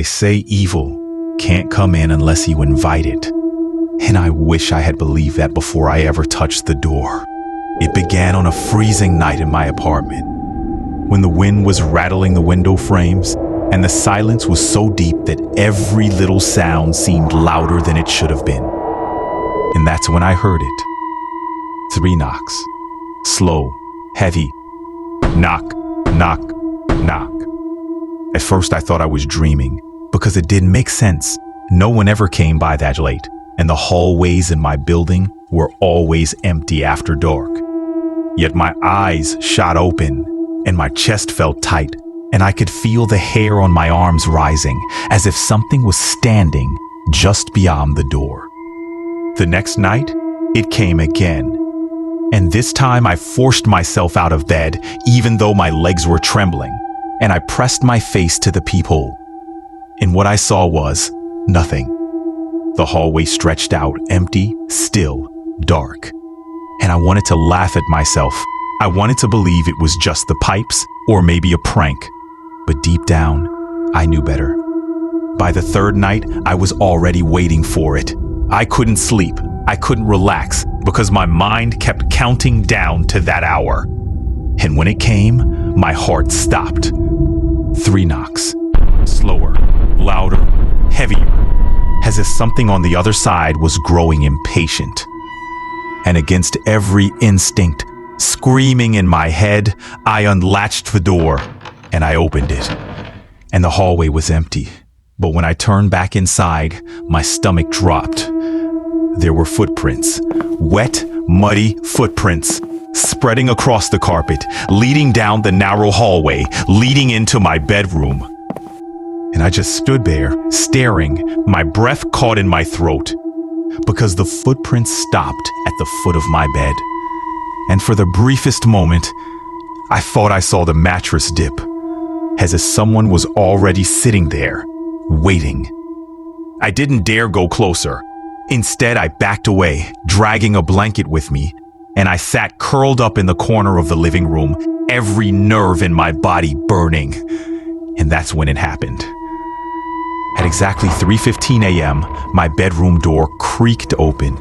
They say evil can't come in unless you invite it. And I wish I had believed that before I ever touched the door. It began on a freezing night in my apartment, when the wind was rattling the window frames and the silence was so deep that every little sound seemed louder than it should have been. And that's when I heard it. 3 knocks. Slow, heavy. Knock, knock, knock. At first I thought I was dreaming, because it didn't make sense. No one ever came by that late, and the hallways in my building were always empty after dark. Yet my eyes shot open, and my chest felt tight, and I could feel the hair on my arms rising, as if something was standing just beyond the door. The next night, it came again. And this time I forced myself out of bed, even though my legs were trembling, and I pressed my face to the peephole. And what I saw was nothing. The hallway stretched out, empty, still, dark. And I wanted to laugh at myself. I wanted to believe it was just the pipes, or maybe a prank. But deep down, I knew better. By the 3rd night, I was already waiting for it. I couldn't sleep. I couldn't relax because my mind kept counting down to that hour. And when it came, my heart stopped. 3 knocks. Slower, louder, heavier, as if something on the other side was growing impatient. And against every instinct, screaming in my head, I unlatched the door and I opened it. And the hallway was empty. But when I turned back inside, my stomach dropped. There were footprints, wet, muddy footprints, spreading across the carpet, leading down the narrow hallway, leading into my bedroom. And I just stood there, staring, my breath caught in my throat, because the footprints stopped at the foot of my bed. And for the briefest moment, I thought I saw the mattress dip, as if someone was already sitting there, waiting. I didn't dare go closer. Instead, I backed away, dragging a blanket with me, and I sat curled up in the corner of the living room, every nerve in my body burning. And that's when it happened. At exactly 3:15 a.m., my bedroom door creaked open,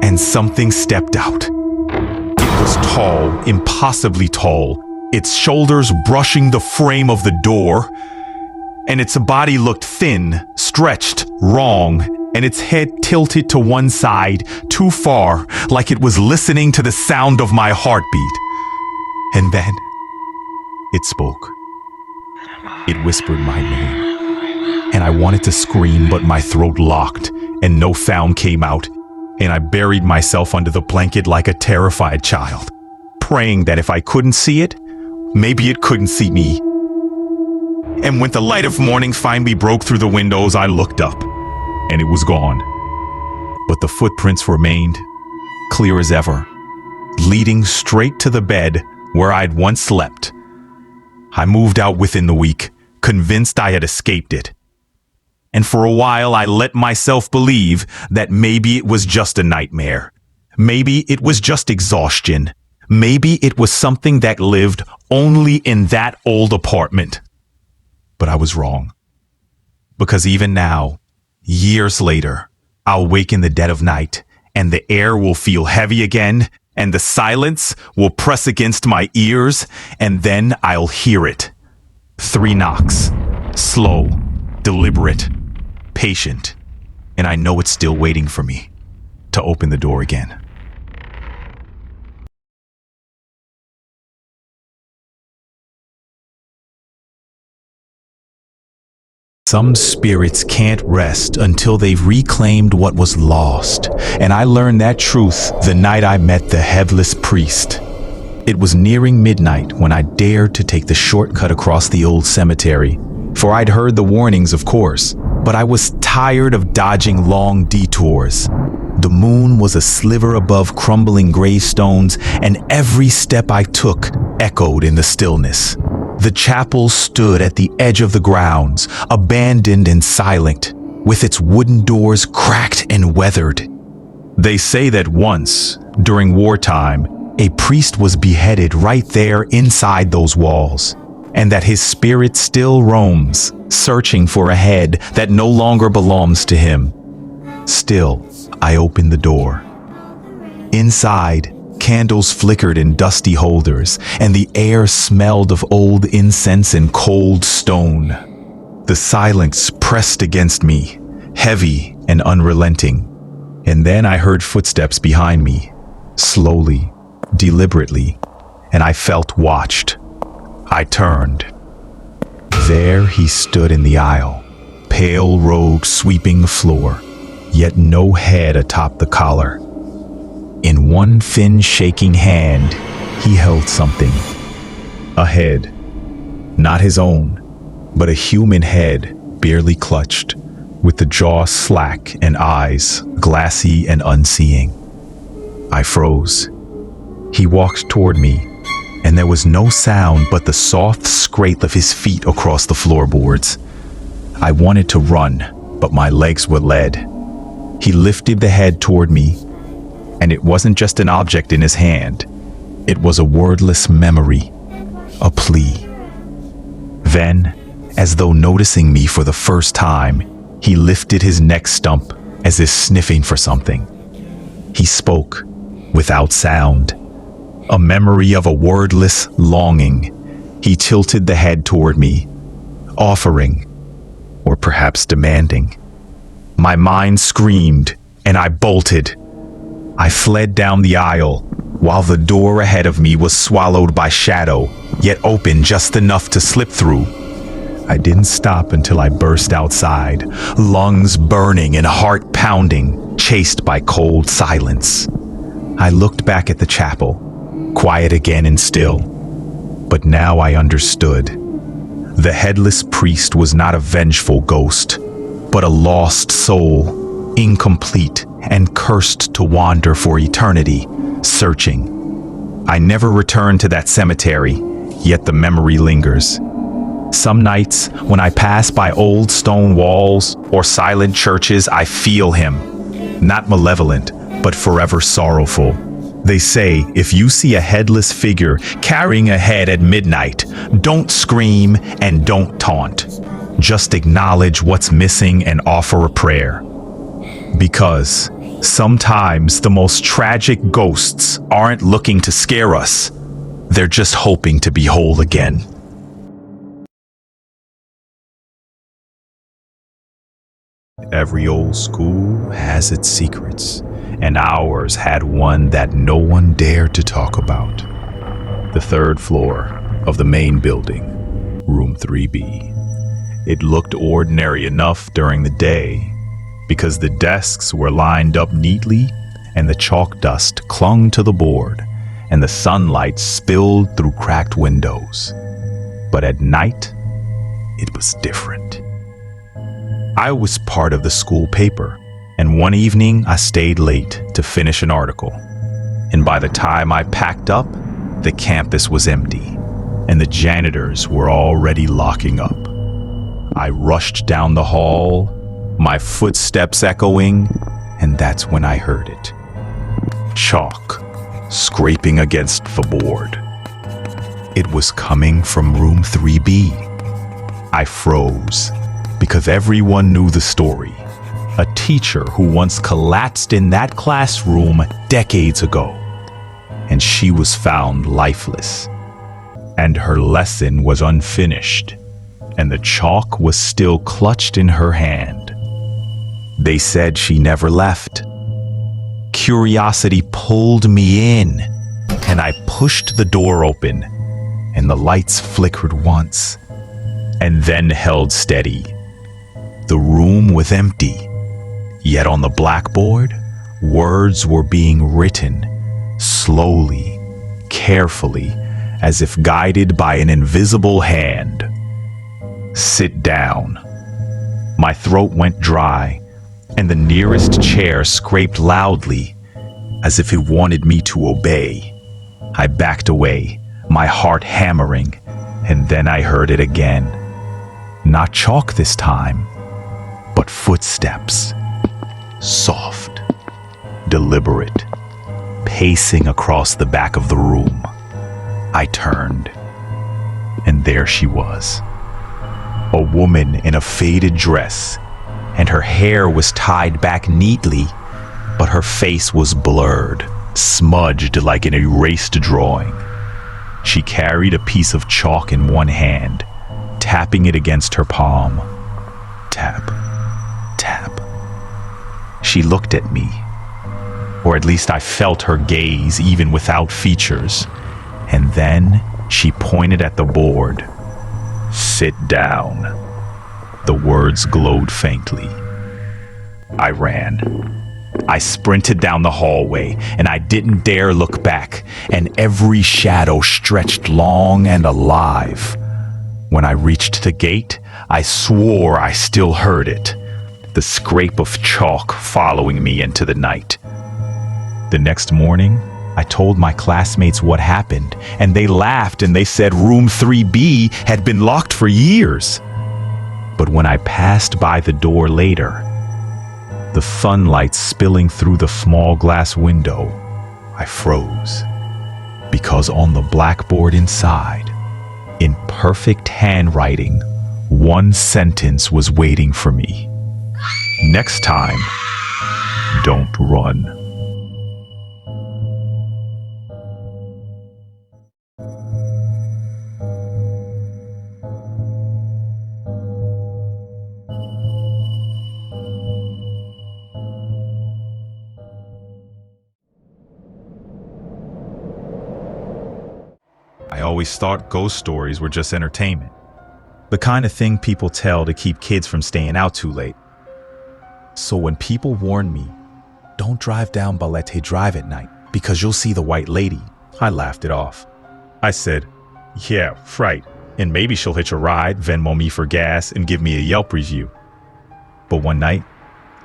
and something stepped out. It was tall, impossibly tall, its shoulders brushing the frame of the door, and its body looked thin, stretched, wrong, and its head tilted to one side, too far, like it was listening to the sound of my heartbeat. And then, it spoke. It whispered my name, and I wanted to scream, but my throat locked, and no sound came out, and I buried myself under the blanket like a terrified child, praying that if I couldn't see it, maybe it couldn't see me. And when the light of morning finally broke through the windows, I looked up, and it was gone. But the footprints remained, clear as ever, leading straight to the bed where I'd once slept. I moved out within the week, convinced I had escaped it. And for a while, I let myself believe that maybe it was just a nightmare. Maybe it was just exhaustion. Maybe it was something that lived only in that old apartment. But I was wrong. Because even now, years later, I'll wake in the dead of night, and the air will feel heavy again, and the silence will press against my ears, and then I'll hear it. 3 knocks. Slow, deliberate, patient. And I know it's still waiting for me to open the door again. Some spirits can't rest until they've reclaimed what was lost, and I learned that truth the night I met the headless priest. It was nearing midnight when I dared to take the shortcut across the old cemetery, for I'd heard the warnings, of course, but I was tired of dodging long detours. The moon was a sliver above crumbling gravestones, and every step I took echoed in the stillness. The chapel stood at the edge of the grounds, abandoned and silent, with its wooden doors cracked and weathered. They say that once, during wartime, a priest was beheaded right there inside those walls, and that his spirit still roams, searching for a head that no longer belongs to him. Still, I opened the door. Inside, candles flickered in dusty holders, and the air smelled of old incense and cold stone. The silence pressed against me, heavy and unrelenting. And then I heard footsteps behind me, slowly, deliberately, and I felt watched. I turned. There he stood in the aisle, pale robe sweeping the floor, yet no head atop the collar. In one thin, shaking hand, he held something. A head. Not his own, but a human head, barely clutched, with the jaw slack and eyes glassy and unseeing. I froze. He walked toward me, and there was no sound but the soft scrape of his feet across the floorboards. I wanted to run, but my legs were lead. He lifted the head toward me, and it wasn't just an object in his hand. It was a wordless memory, a plea. Then, as though noticing me for the first time, he lifted his neck stump as if sniffing for something. He spoke, without sound, a memory of a wordless longing. He tilted the head toward me, offering, or perhaps demanding. My mind screamed, and I bolted. I fled down the aisle, while the door ahead of me was swallowed by shadow, yet open just enough to slip through. I didn't stop until I burst outside, lungs burning and heart pounding, chased by cold silence. I looked back at the chapel, quiet again and still. But now I understood. The headless priest was not a vengeful ghost, but a lost soul, incomplete and cursed to wander for eternity, searching. I never returned to that cemetery, yet the memory lingers. Some nights, when I pass by old stone walls or silent churches, I feel him. Not malevolent, but forever sorrowful. They say, if you see a headless figure carrying a head at midnight, don't scream and don't taunt. Just acknowledge what's missing and offer a prayer. Because sometimes the most tragic ghosts aren't looking to scare us. They're just hoping to be whole again. Every old school has its secrets, and ours had one that no one dared to talk about. The third floor of the main building, room 3B. It looked ordinary enough during the day, because the desks were lined up neatly and the chalk dust clung to the board and the sunlight spilled through cracked windows. But at night, it was different. I was part of the school paper, and one evening I stayed late to finish an article. And by the time I packed up, the campus was empty, and the janitors were already locking up. I rushed down the hall, my footsteps echoing, and that's when I heard it. Chalk scraping against the board. It was coming from room 3B. I froze, because everyone knew the story. A teacher who once collapsed in that classroom decades ago, and she was found lifeless. And her lesson was unfinished, and the chalk was still clutched in her hand. They said she never left. Curiosity pulled me in, and I pushed the door open, and the lights flickered once, and then held steady. The room was empty, yet on the blackboard, words were being written, slowly, carefully, as if guided by an invisible hand. Sit down. My throat went dry, and the nearest chair scraped loudly, as if it wanted me to obey. I backed away, my heart hammering, and then I heard it again. Not chalk this time, but footsteps. Soft, deliberate, pacing across the back of the room. I turned, And there she was. A woman in a faded dress, and her hair was tied back neatly, but her face was blurred, smudged like an erased drawing. She carried a piece of chalk in one hand, tapping it against her palm. Tap, tap. She looked at me, or at least I felt her gaze even without features, and then she pointed at the board. Sit down. The words glowed faintly. I ran. I sprinted down the hallway, and I didn't dare look back, and every shadow stretched long and alive. When I reached the gate, I swore I still heard it, the scrape of chalk following me into the night. The next morning, I told my classmates what happened, and they laughed and they said room 3B had been locked for years. But when I passed by the door later, the sunlight spilling through the small glass window, I froze. Because on the blackboard inside, in perfect handwriting, one sentence was waiting for me. Next time, don't run. I always thought ghost stories were just entertainment, the kind of thing people tell to keep kids from staying out too late. So when people warned me, don't drive down Balete Drive at night because you'll see the white lady, I laughed it off. I said, yeah, right, and maybe she'll hitch a ride, Venmo me for gas, and give me a Yelp review. But one night,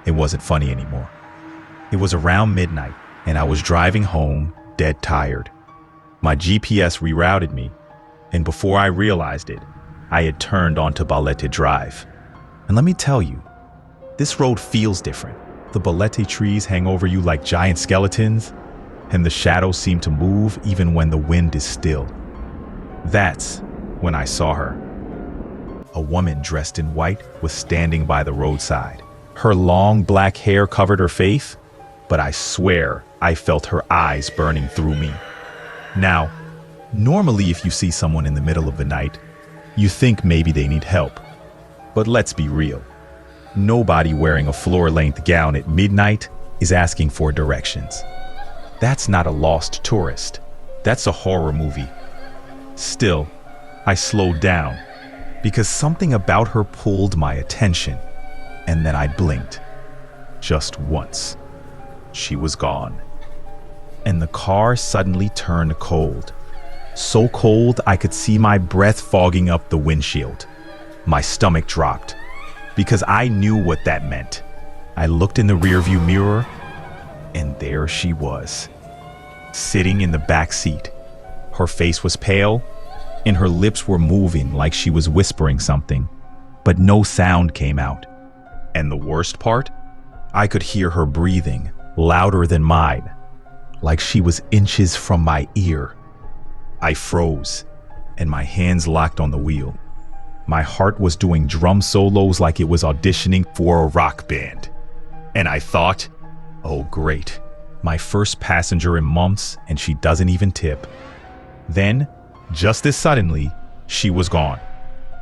it wasn't funny anymore. It was around midnight, and I was driving home, dead tired. My GPS rerouted me, and before I realized it, I had turned onto Balete Drive. And let me tell you, this road feels different. The Balete trees hang over you like giant skeletons, and the shadows seem to move even when the wind is still. That's when I saw her. A woman dressed in white was standing by the roadside. Her long black hair covered her face, but I swear I felt her eyes burning through me. Now, normally if you see someone in the middle of the night, you think maybe they need help. But let's be real. Nobody wearing a floor-length gown at midnight is asking for directions. That's not a lost tourist. That's a horror movie. Still, I slowed down because something about her pulled my attention, and then I blinked. Just once. She was gone. And the car suddenly turned cold. So cold I could see my breath fogging up the windshield. My stomach dropped because I knew what that meant. I looked in the rearview mirror, and there she was, sitting in the back seat. Her face was pale, and her lips were moving like she was whispering something, but no sound came out. And the worst part? I could hear her breathing, louder than mine, like she was inches from my ear. I froze, and my hands locked on the wheel. My heart was doing drum solos like it was auditioning for a rock band. And I thought, oh great, my first passenger in months, and she doesn't even tip. Then, just as suddenly, she was gone.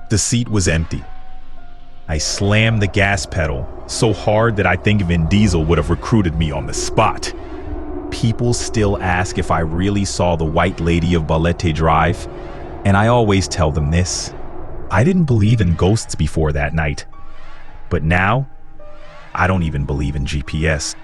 The seat was empty. I slammed the gas pedal so hard that I think Vin Diesel would have recruited me on the spot. People still ask if I really saw the white lady of Balete Drive, and I always tell them this. I didn't believe in ghosts before that night, but now, I don't even believe in GPS.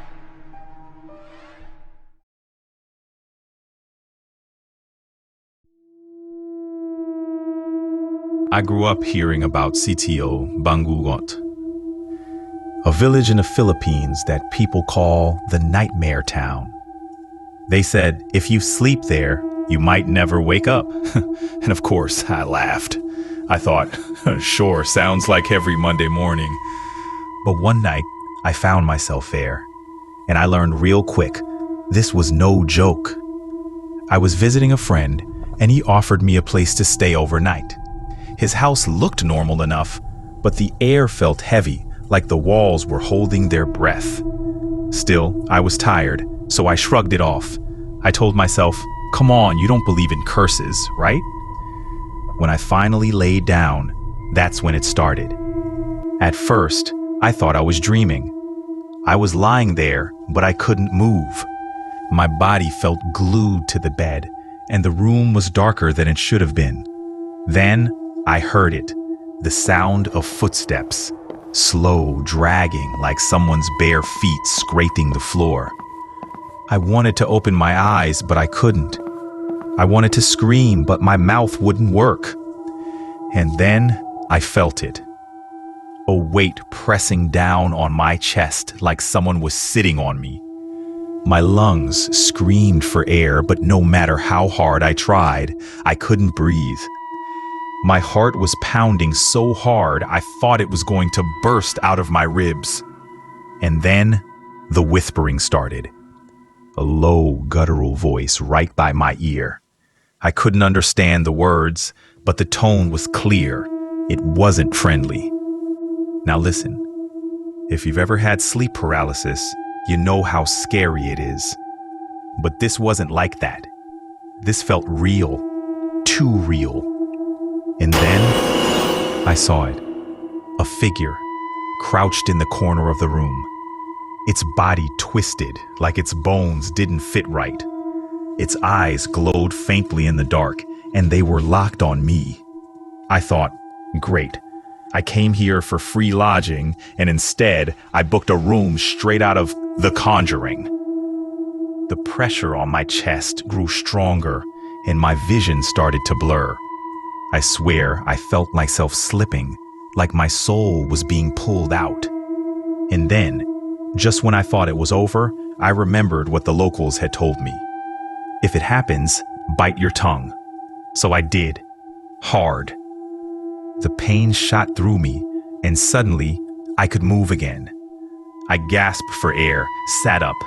I grew up hearing about Sitio Bangugot, a village in the Philippines that people call the Nightmare Town. They said if you sleep there, you might never wake up. And of course, I laughed. I thought, sure, sounds like every Monday morning. But one night, I found myself there, and I learned real quick, this was no joke. I was visiting a friend, and he offered me a place to stay overnight. His house looked normal enough, but the air felt heavy, like the walls were holding their breath. Still, I was tired, so I shrugged it off. I told myself, come on, you don't believe in curses, right? When I finally laid down, that's when it started. At first, I thought I was dreaming. I was lying there, but I couldn't move. My body felt glued to the bed, and the room was darker than it should have been. Then I heard it, the sound of footsteps, slow, dragging like someone's bare feet scraping the floor. I wanted to open my eyes, but I couldn't. I wanted to scream, but my mouth wouldn't work. And then I felt it. A weight pressing down on my chest like someone was sitting on me. My lungs screamed for air, but no matter how hard I tried, I couldn't breathe. My heart was pounding so hard I thought it was going to burst out of my ribs. And then the whispering started. A low, guttural voice right by my ear. I couldn't understand the words, but the tone was clear. It wasn't friendly. Now listen, if you've ever had sleep paralysis, you know how scary it is. But this wasn't like that. This felt real, too real. And then I saw it, a figure crouched in the corner of the room. Its body twisted like its bones didn't fit right. Its eyes glowed faintly in the dark, and they were locked on me. I thought, great. I came here for free lodging, and instead I booked a room straight out of The Conjuring. The pressure on my chest grew stronger, and my vision started to blur. I swear I felt myself slipping, like my soul was being pulled out. And then, just when I thought it was over, I remembered what the locals had told me. If it happens, bite your tongue. So I did. Hard. The pain shot through me, and suddenly, I could move again. I gasped for air, sat up,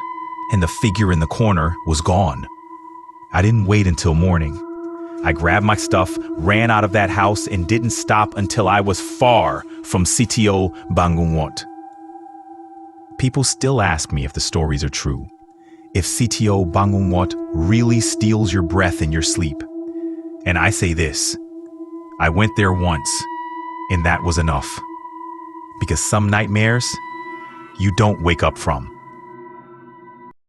and the figure in the corner was gone. I didn't wait until morning. I grabbed my stuff, ran out of that house, and didn't stop until I was far from Sitio Bangunwot. People still ask me if the stories are true. If Sitio Bangunwot really steals your breath in your sleep. And I say this. I went there once, and that was enough. Because some nightmares, you don't wake up from.